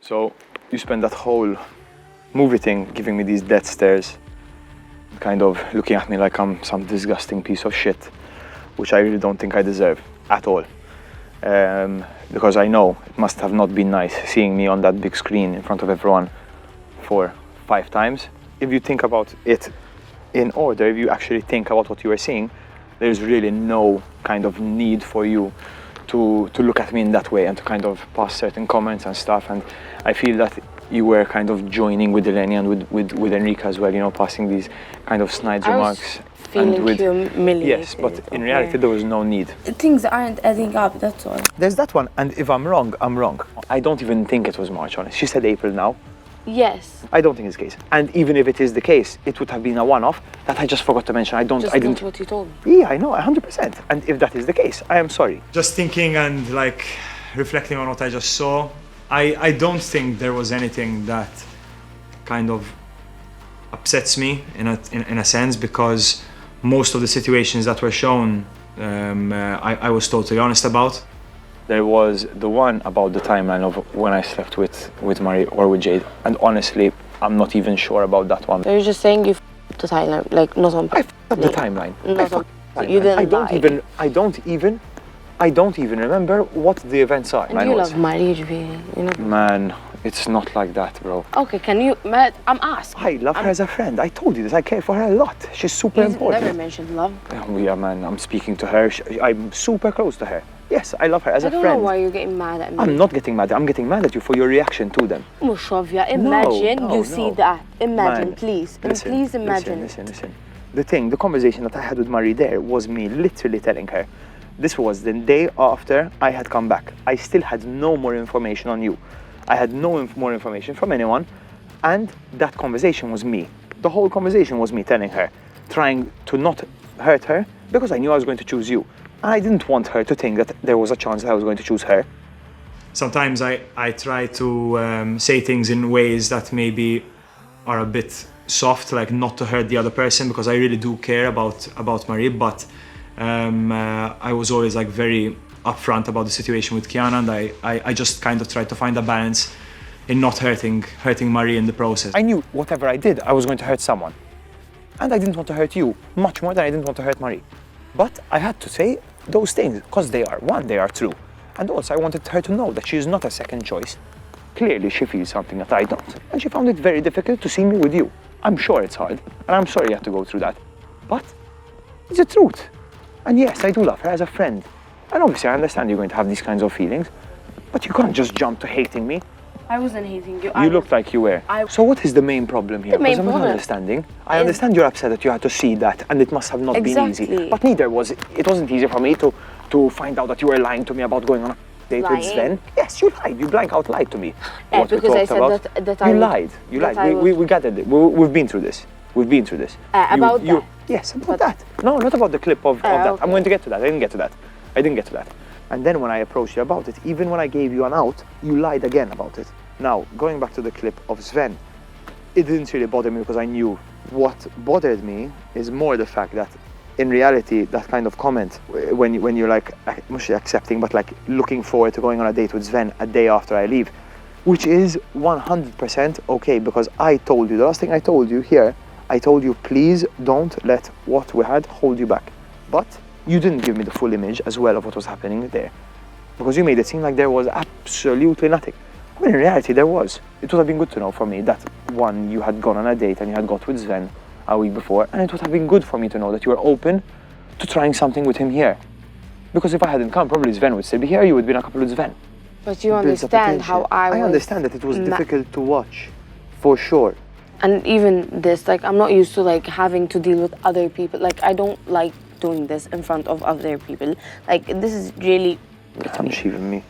So you spend that whole movie thing giving me these death stares, kind of looking at me like I'm some disgusting piece of shit, which I really don't think I deserve at all. Because I know it must have not been nice seeing me on that big screen in front of everyone for 5 times. If you think about it in order, if you actually think about what you are seeing, there's really no kind of need for you to look at me in that way and to kind of pass certain comments and stuff. And I feel that you were kind of joining with Eleni and with Enrique as well, you know, passing these kind of snide remarks. Feeling humiliated. Yes, but in reality there was no need. Things aren't adding up, that's all. There's that one, and if I'm wrong, I'm wrong. I don't even think it was March, honest. She said April now. Yes. I don't think it's the case. And even if it is the case, it would have been a one-off that I just forgot to mention. I didn't. What you told me. Yeah, I know, 100%. And if that is the case, I am sorry. Just thinking and like reflecting on what I just saw, I don't think there was anything that kind of upsets me in a sense, because most of the situations that were shown, I was totally honest about. There was the one about the timeline of when I slept with Marie or with Jade, and honestly, I'm not even sure about that one. They're just saying you f***ed the timeline, like not on I f***ed up the timeline. Not on you didn't I don't even remember what the events are. And you love Marie, you know? Man, it's not like that, bro. Okay, can you, Matt, I'm asking. I love her as a friend. I told you this. I care for her a lot. She's super important. Never mentioned love. Oh, yeah, man, I'm speaking to her. I'm super close to her. Yes, I love her as a friend. I don't know why you're getting mad at me. I'm not getting mad. I'm getting mad at you for your reaction to them. Mushovia, imagine you see that. Imagine, Man, please. Listen, please imagine. Listen. The conversation that I had with Marie there was me literally telling her, this was the day after I had come back. I still had no more information on you. I had no more information from anyone, and that conversation was me. The whole conversation was me telling her, trying to not hurt her, because I knew I was going to choose you. I didn't want her to think that there was a chance that I was going to choose her. Sometimes I try to say things in ways that maybe are a bit soft, like not to hurt the other person, because I really do care about Marie, but I was always like very upfront about the situation with Kyannah, and I just kind of tried to find a balance in not hurting Marie in the process. I knew whatever I did, I was going to hurt someone. And I didn't want to hurt you, much more than I didn't want to hurt Marie. But I had to say those things, because they are true. And also I wanted her to know that she is not a second choice. Clearly she feels something that I don't. And she found it very difficult to see me with you. I'm sure it's hard, and I'm sorry you had to go through that. But it's the truth. And yes, I do love her as a friend. And obviously I understand you're going to have these kinds of feelings, but you can't just jump to hating me. I wasn't hating you. You looked like you were. So what is the main problem here? Because I'm not understanding. I understand you're upset that you had to see that, and it must have not been easy. But neither was it. It wasn't easy for me to find out that you were lying to me about going on a date with Sven. Yes, you lied. You blank out lied to me. What because I said that I lied. You lied. We gathered it. We've been through this. About that? Yes, about that. No, not about the clip of that. Okay. I'm going to get to that. I didn't get to that. And then when I approached you about it, even when I gave you an out, you lied again about it. Now, going back to the clip of Sven, it didn't really bother me because I knew. What bothered me is more the fact that in reality, that kind of comment, when you're like, not accepting, but like looking forward to going on a date with Sven a day after I leave, which is 100% okay, because I told you, the last thing I told you here, I told you, please don't let what we had hold you back. But you didn't give me the full image as well of what was happening there, because you made it seem like there was absolutely nothing. I mean, in reality, there was. It would have been good to know for me that, one, you had gone on a date and you had got with Sven a week before, and it would have been good for me to know that you were open to trying something with him here. Because if I hadn't come, probably Sven would still be here, you would be in a couple with Sven. But you understand how I understand that it was difficult to watch, for sure. And even this, like, I'm not used to like having to deal with other people. Like, I don't like doing this in front of other people. Like, this is really... It's even me.